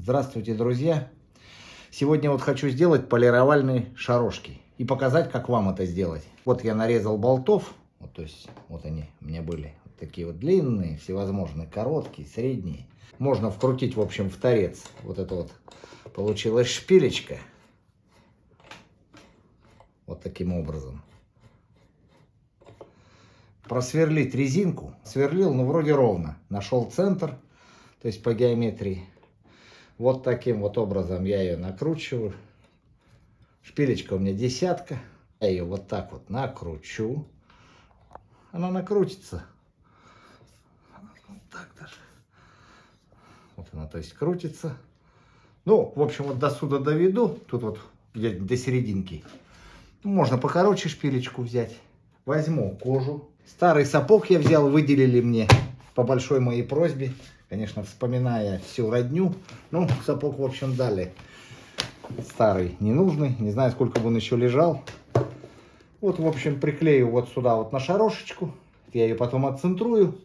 Здравствуйте, друзья! Сегодня вот хочу сделать полировальные шарошки и показать, как вам это сделать. Вот я нарезал болтов, вот, то есть вот они у меня были вот такие вот длинные, всевозможные, короткие, средние. Можно вкрутить, в общем, в торец. Вот это вот получилась шпилечка. Вот таким образом. Просверлить резинку. Сверлил, ну вроде ровно. Нашел центр, то есть по геометрии. Вот таким вот образом я ее накручиваю. Шпилечка у меня 10. Я ее вот так вот накручу. Она накрутится. Вот так даже. Вот она, то есть, крутится. Ну, в общем, вот до сюда доведу. Тут вот где-то до серединки. Можно покороче шпилечку взять. Возьму кожу. Старый сапог я взял, выделили мне по большой моей просьбе. Конечно, вспоминая всю родню. Ну, сапог, в общем, дали. Старый, ненужный. Не знаю, сколько бы он еще лежал. Вот, в общем, приклею вот сюда вот на шарошечку. Я ее потом отцентрую.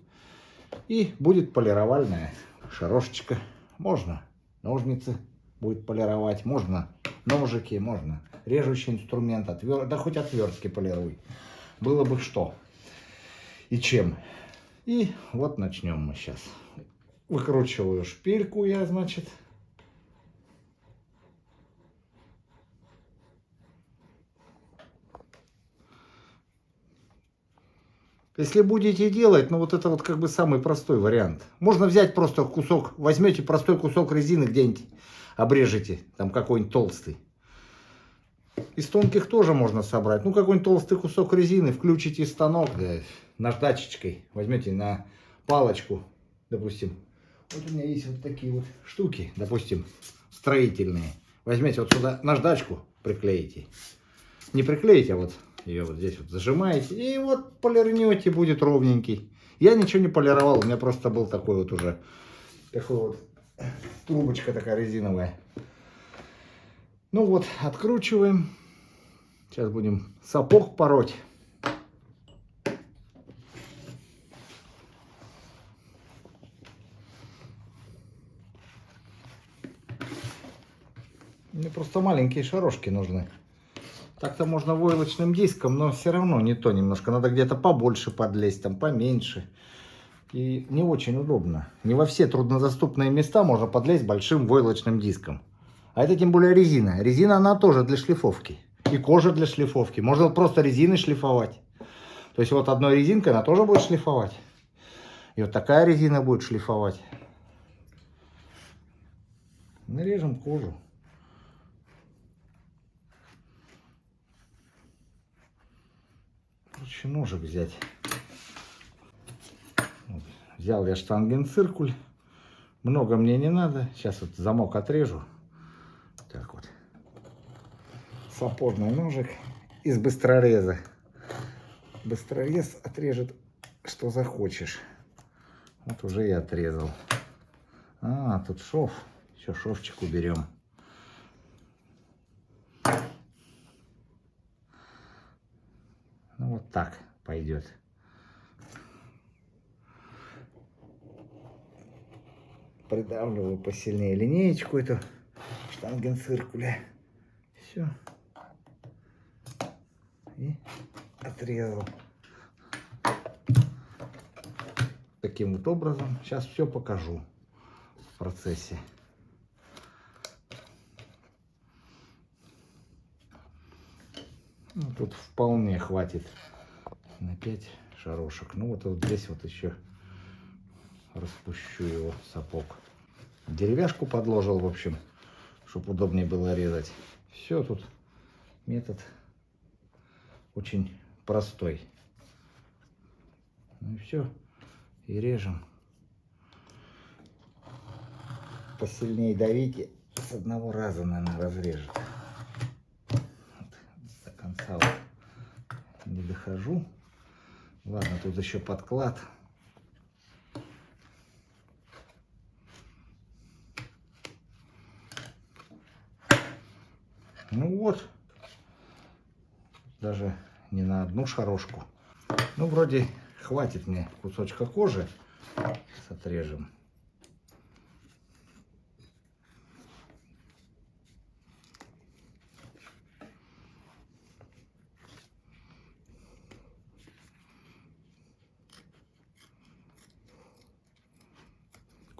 И будет полировальная шарошечка. Можно ножницы будет полировать. Можно ножики, можно режущий инструмент. Да хоть отвертки полируй. Было бы что. И чем. И вот начнем мы сейчас. Выкручиваю шпильку я, значит. Если будете делать, ну вот это вот как бы самый простой вариант. Можно взять просто кусок, возьмете простой кусок резины где-нибудь, обрежете, там какой-нибудь толстый. Из тонких тоже можно собрать. Ну какой-нибудь толстый кусок резины, включите станок, да, наждачечкой, возьмете на палочку, допустим. Вот у меня есть вот такие вот штуки, допустим, строительные. Возьмете вот сюда наждачку, приклеите. Не приклеите, а вот ее вот здесь вот зажимаете. И вот полирнете, будет ровненький. Я ничего не полировал, у меня просто был такой вот уже, такой вот трубочка такая резиновая. Ну вот, откручиваем. Сейчас будем сапог пороть. Мне просто маленькие шарошки нужны. Так-то можно войлочным диском, но все равно не то немножко. Надо где-то побольше подлезть, там поменьше. И не очень удобно. Не во все труднодоступные места можно подлезть большим войлочным диском. А это тем более резина. Резина, она тоже для шлифовки. И кожа для шлифовки. Можно просто резиной шлифовать. То есть вот одной резинкой она тоже будет шлифовать. И вот такая резина будет шлифовать. Нарежем кожу. Короче, ножик взять. Вот. Взял я штангенциркуль. Много мне не надо. Сейчас вот замок отрежу. Так вот. Сапожный ножик из быстрореза. Быстрорез отрежет, что захочешь. Вот уже я отрезал. А, тут шов. Еще шовчик уберем. Ну вот так пойдет. Придавливаю посильнее линеечку эту штангенциркуля. Все. И отрезал. Таким вот образом. Сейчас все покажу в процессе. Ну, тут вполне хватит на 5 шарошек. Ну вот здесь вот еще распущу его сапог. Деревяшку подложил, в общем, чтобы удобнее было резать. Все, тут метод очень простой. Ну и все. И режем. Посильнее давите. С одного раза, наверное, разрежет. Вот, до конца вот не дохожу. Ладно, тут еще подклад. Ну вот. Даже не на одну шарошку. Ну, вроде хватит мне кусочка кожи. Сейчас отрежем.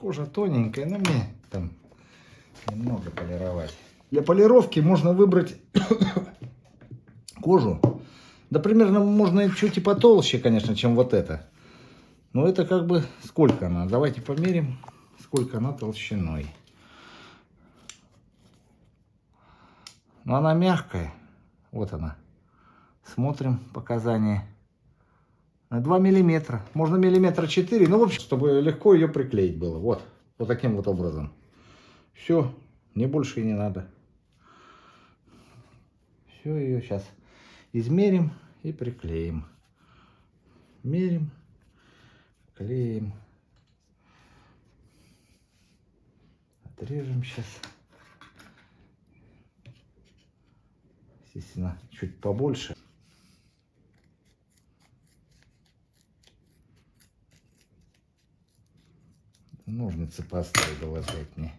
Кожа тоненькая, но мне там немного полировать. Для полировки можно выбрать кожу. Да примерно можно чуть и потолще, конечно, чем вот это. Но это как бы сколько она? Давайте померим, сколько она толщиной. Но она мягкая. Вот она. Смотрим показания. На 2 миллиметра. Можно миллиметра 4. Ну, в общем, чтобы легко ее приклеить было. Вот. Вот таким вот образом. Все. Мне больше и не надо. Все, ее сейчас измерим и приклеим. Мерим. Клеим. Отрежем сейчас. Естественно, чуть побольше. Ножницы поставить, было взять мне.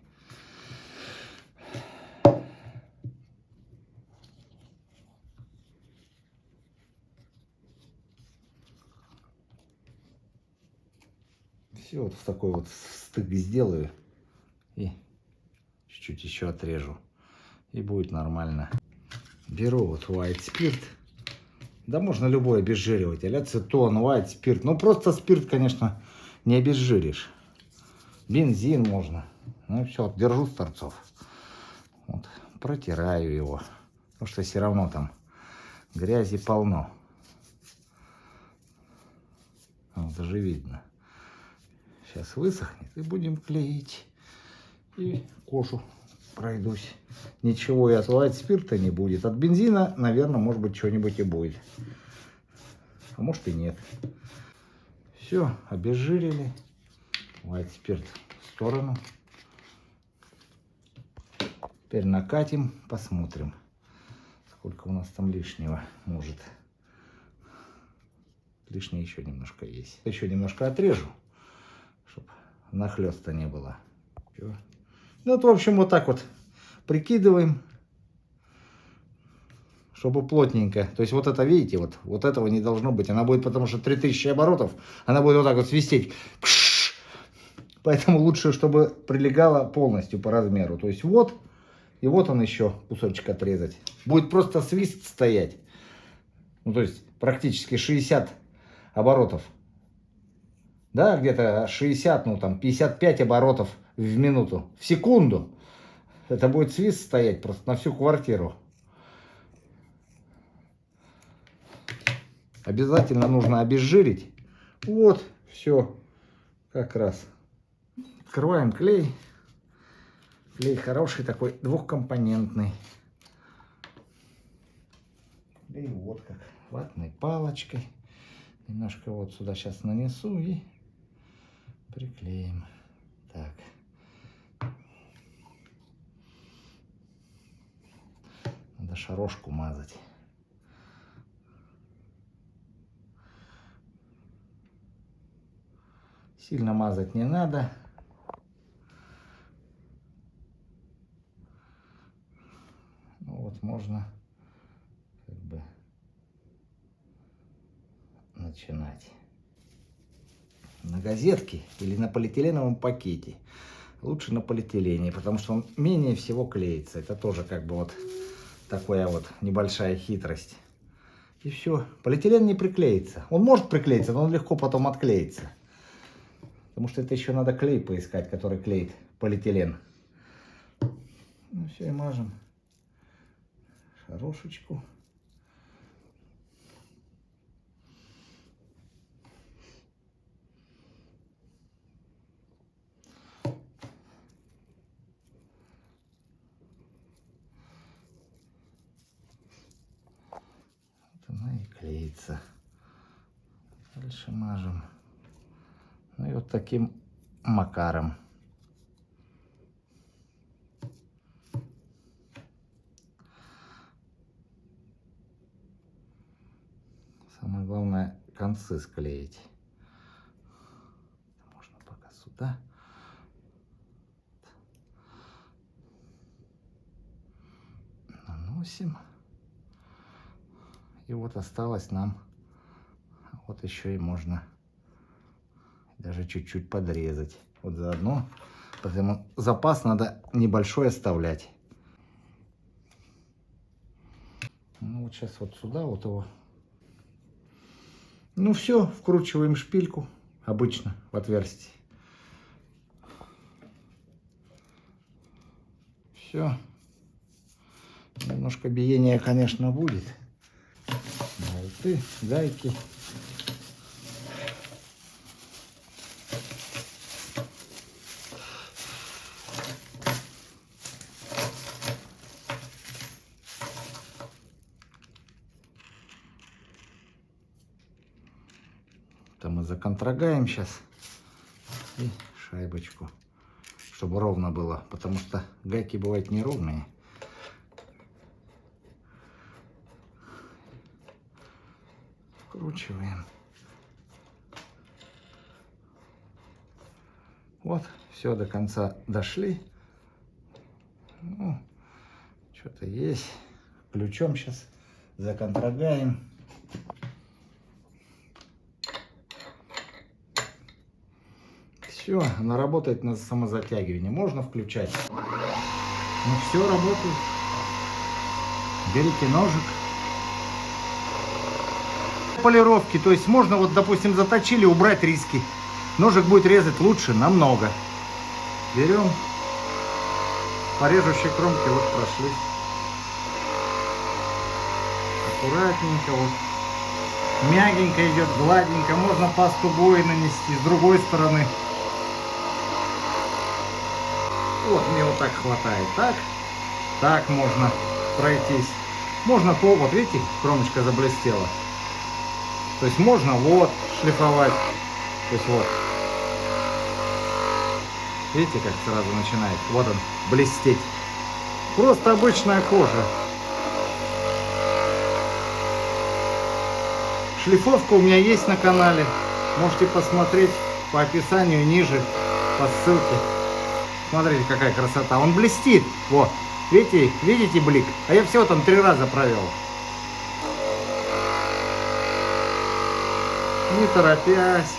Все, вот в такой вот стык сделаю. И чуть-чуть еще отрежу. И будет нормально. Беру вот white спирт. Да можно любой обезжириватель. Ацетон, white спирт. Ну просто спирт, конечно, не обезжиришь. Бензин можно. Ну и все, держу с торцов. Вот, протираю его. Потому что все равно там грязи полно. Вот даже видно. Сейчас высохнет и будем клеить. И кожу пройдусь. Ничего и от white спирта не будет. От бензина, наверное, может быть, что-нибудь и будет. А может и нет. Все, обезжирили. White спирт в сторону. Теперь накатим, посмотрим, сколько у нас там лишнего может. Лишнее еще немножко есть. Еще немножко отрежу, чтобы нахлеста не было. Все. Ну, вот, в общем, вот так вот прикидываем, чтобы плотненько. То есть вот это, видите, вот этого не должно быть. Она будет, потому что 3000 оборотов, она будет вот так вот свистеть. Поэтому лучше, чтобы прилегала полностью по размеру. То есть вот, и вот он еще кусочек отрезать. Будет просто свист стоять. Ну, то есть практически 60 оборотов. Да, где-то 60, ну там 55 оборотов в минуту. В секунду. Это будет свист стоять просто на всю квартиру. Обязательно нужно обезжирить. Вот, все, как раз. Открываем клей. Клей хороший такой, двухкомпонентный. И вот как, ватной палочкой. Немножко вот сюда сейчас нанесу и приклеим. Так. Надо шарошку мазать. Сильно мазать не надо. Ну вот можно как бы начинать. На газетке или на полиэтиленовом пакете. Лучше на полиэтилене, потому что он менее всего клеится. Это тоже как бы вот такая вот небольшая хитрость. И все. Полиэтилен не приклеится. Он может приклеиться, но он легко потом отклеится. Потому что это еще надо клей поискать, который клеит полиэтилен. Ну все, и мажем шарошечку. Вот она и клеится. Дальше мажем. Ну и вот таким макаром. Самое главное концы склеить. Можно пока сюда. Наносим. И вот осталось нам, вот еще и можно даже чуть-чуть подрезать. вот заодно. Поэтому запас надо небольшой оставлять. Ну, вот сейчас вот сюда вот его. Ну все, вкручиваем шпильку обычно в отверстие. Все. Немножко биения, конечно, будет. Болты, гайки. Это мы законтрагаем сейчас. И шайбочку, чтобы ровно было, потому что гайки бывают неровные. Вкручиваем. Вот, все, до конца дошли. Ну, что-то есть. Ключом сейчас законтрагаем. Все, она работает на самозатягивании. Можно включать. Ну все, работает. Берите ножик. Полировки, то есть можно, вот, допустим, заточили, убрать риски. Ножик будет резать лучше намного. Берем. По режущей кромке вот прошлись. Аккуратненько вот. Мягенько идет, гладенько. Можно пасту бои нанести с другой стороны. Вот, мне вот так хватает. Так можно пройтись. Можно по, вот видите, кромочка заблестела. То есть можно вот шлифовать. То есть вот. Видите, как сразу начинает. Вот он, блестеть. Просто обычная кожа. Шлифовка у меня есть на канале. Можете посмотреть по описанию ниже, по ссылке. Смотрите, какая красота. Он блестит. Вот. Видите блик? А я всего там 3 раза провел. Не торопясь.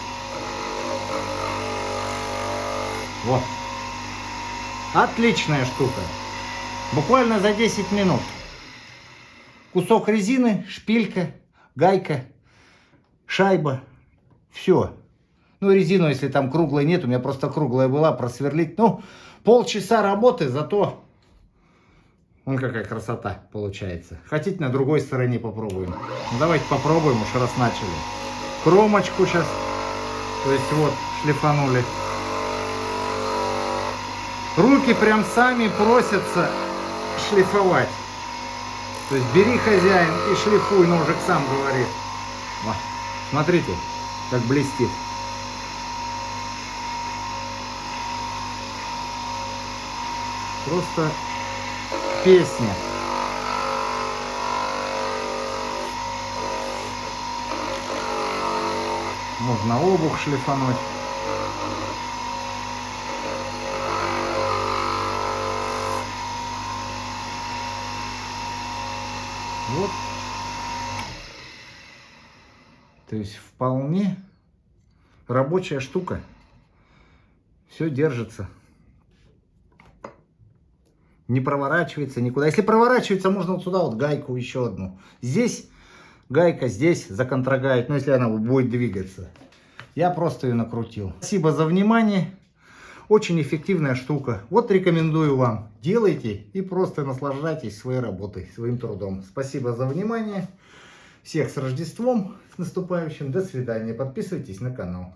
Вот. Отличная штука. Буквально за 10 минут. Кусок резины, шпилька, гайка, шайба. Все. Ну, резину, если там круглой нет, у меня просто круглая была, просверлить. Ну, полчаса работы, зато вон какая красота получается. Хотите, на другой стороне попробуем? Ну, давайте попробуем, уж раз начали. Кромочку сейчас, то есть вот, шлифанули. Руки прям сами просятся шлифовать. То есть бери, хозяин, и шлифуй, ножик сам говорит. Вот. Смотрите, как блестит. Просто песня. Можно обух шлифануть. Вот. То есть вполне рабочая штука. Все держится. Не проворачивается никуда. Если проворачивается, можно вот сюда вот гайку еще одну. Здесь гайка, здесь законтрагает. Но если она будет двигаться. Я просто ее накрутил. Спасибо за внимание. Очень эффективная штука. Вот рекомендую вам. Делайте и просто наслаждайтесь своей работой, своим трудом. Спасибо за внимание. Всех с Рождеством, с наступающим. До свидания. Подписывайтесь на канал.